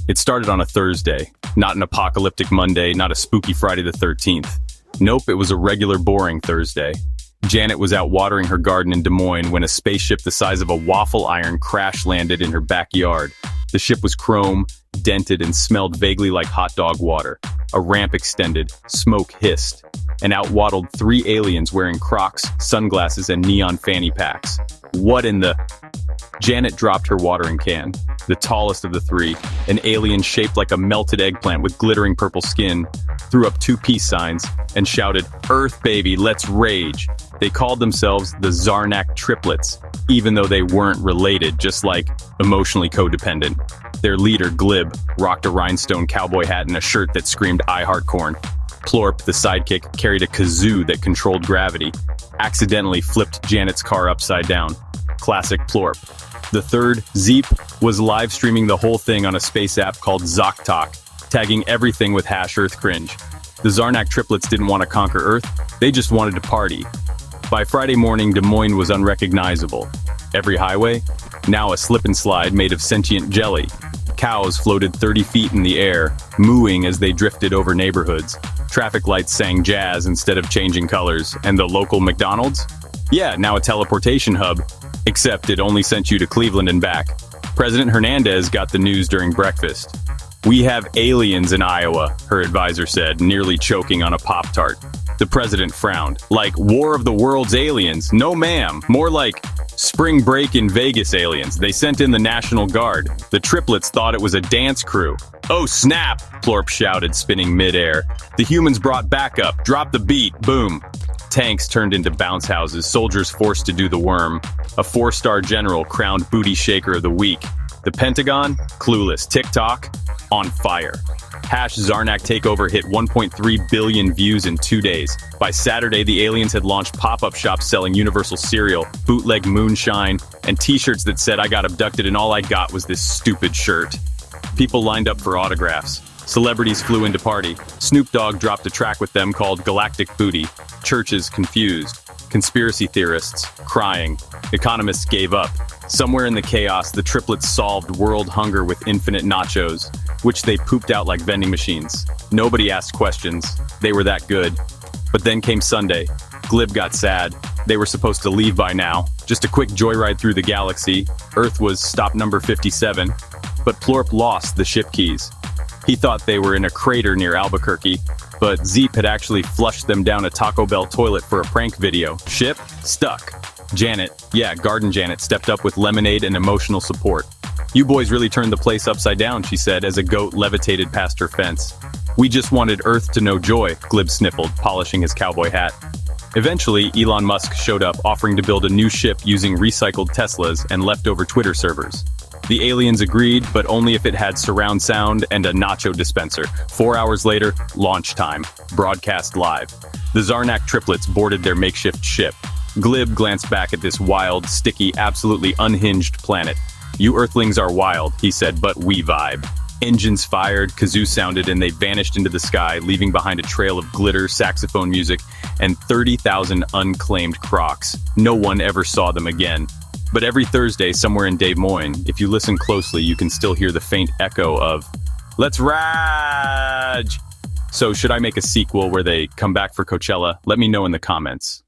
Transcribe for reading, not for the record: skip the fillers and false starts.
It started on a Thursday, not an apocalyptic Monday, not a spooky Friday the 13th. Nope, it was a regular boring Thursday. Janet was out watering her garden in Des Moines when a spaceship the size of a waffle iron crash-landed in her backyard. The ship was chrome, dented, and smelled vaguely like hot dog water. A ramp extended, smoke hissed, and out waddled three aliens wearing Crocs, sunglasses, and neon fanny packs. What in the... Janet dropped her watering can. The tallest of the three, an alien shaped like a melted eggplant with glittering purple skin, threw up two peace signs and shouted, "Earth, baby, let's rage." They called themselves the Zarnak Triplets, even though they weren't related, just like emotionally codependent. Their leader, Glib, rocked a rhinestone cowboy hat and a shirt that screamed "I heart corn." Plorp, the sidekick, carried a kazoo that controlled gravity, accidentally flipped Janet's car upside down. Classic Plorp. The third, Zeep, was live streaming the whole thing on a space app called Zarnak, tagging everything with #EarthCringe. The Zarnak Triplets didn't want to conquer Earth, they just wanted to party. By Friday morning, Des Moines was unrecognizable. Every highway? Now a slip and slide made of sentient jelly. Cows floated 30 feet in the air, mooing as they drifted over neighborhoods. Traffic lights sang jazz instead of changing colors, and the local McDonald's? Yeah, now a teleportation hub. Except it only sent you to Cleveland and back. President Hernandez got the news during breakfast. "We have aliens in Iowa," her advisor said, nearly choking on a Pop-Tart. The president frowned. Like War of the Worlds aliens? No ma'am, more like Spring Break in Vegas aliens. They sent in the National Guard. The triplets thought it was a dance crew. "Oh snap," Plorp shouted, spinning midair. "The humans brought backup. Drop the beat. Boom." Tanks turned into bounce houses, soldiers forced to do the worm. A 4-star general crowned Booty Shaker of the Week. The Pentagon? Clueless. TikTok? On fire. #Zarnak Takeover hit 1.3 billion views in 2 days. By Saturday, the aliens had launched pop-up shops selling universal cereal, bootleg moonshine, and t-shirts that said, "I got abducted and all I got was this stupid shirt." People lined up for autographs. Celebrities flew in to party. Snoop Dogg dropped a track with them called Galactic Booty. Churches confused. Conspiracy theorists crying. Economists gave up. Somewhere in the chaos, the triplets solved world hunger with infinite nachos, which they pooped out like vending machines. Nobody asked questions. They were that good. But then came Sunday. Glib got sad. They were supposed to leave by now. Just a quick joyride through the galaxy. Earth was stop number 57. But Plorp lost the ship keys. He thought they were in a crater near Albuquerque, but Zeep had actually flushed them down a Taco Bell toilet for a prank video. Ship? Stuck. Janet, Garden Janet, stepped up with lemonade and emotional support. "You boys really turned the place upside down," she said as a goat levitated past her fence. "We just wanted Earth to know joy," Glib sniffled, polishing his cowboy hat. Eventually, Elon Musk showed up, offering to build a new ship using recycled Teslas and leftover Twitter servers. The aliens agreed, but only if it had surround sound and a nacho dispenser. 4 hours later, launch time. Broadcast live. The Zarnak Triplets boarded their makeshift ship. Glib glanced back at this wild, sticky, absolutely unhinged planet. "You Earthlings are wild," he said, "but we vibe." Engines fired, kazoo sounded, and they vanished into the sky, leaving behind a trail of glitter, saxophone music, and 30,000 unclaimed Crocs. No one ever saw them again. But every Thursday, somewhere in Des Moines, if you listen closely, you can still hear the faint echo of, "Let's rage!" So should I make a sequel where they come back for Coachella? Let me know in the comments.